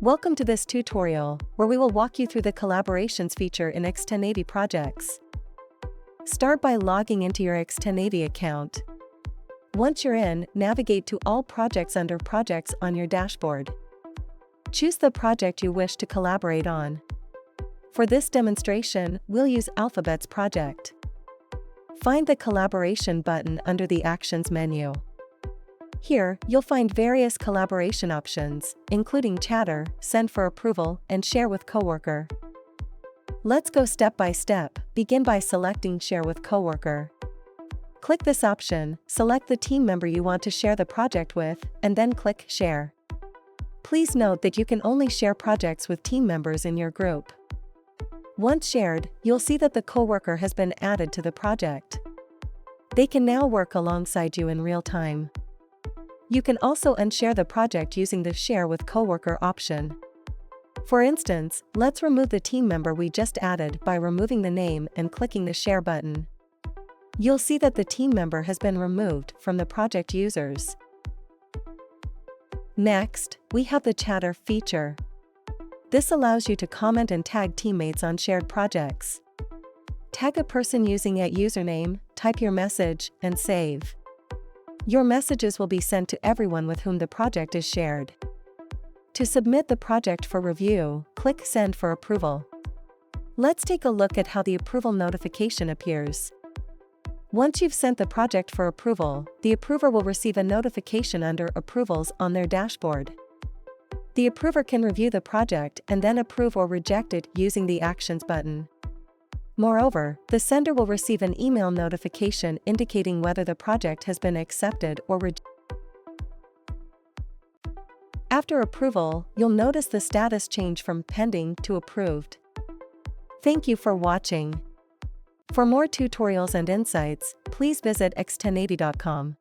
Welcome to this tutorial, where we will walk you through the collaborations feature in XTEN-AV projects. Start by logging into your XTEN-AV account. Once you're in, navigate to All Projects under Projects on your dashboard. Choose the project you wish to collaborate on. For this demonstration, we'll use Alphabet's project. Find the Collaboration button under the Actions menu. Here, you'll find various collaboration options, including Chatter, Send for Approval, and Share with Coworker. Let's go step by step. Begin by selecting Share with Coworker. Click this option, select the team member you want to share the project with, and then click Share. Please note that you can only share projects with team members in your group. Once shared, you'll see that the coworker has been added to the project. They can now work alongside you in real time. You can also unshare the project using the Share with Coworker option. For instance, let's remove the team member we just added by removing the name and clicking the Share button. You'll see that the team member has been removed from the project users. Next, we have the Chatter feature. This allows you to comment and tag teammates on shared projects. Tag a person using a username, type your message, and save. Your messages will be sent to everyone with whom the project is shared. To submit the project for review, click Send for Approval. Let's take a look at how the approval notification appears. Once you've sent the project for approval, the approver will receive a notification under Approvals on their dashboard. The approver can review the project and then approve or reject it using the Actions button. Moreover, the sender will receive an email notification indicating whether the project has been accepted or rejected. After approval, you'll notice the status change from pending to approved. Thank you for watching. For more tutorials and insights, please visit XTEN-AV.com.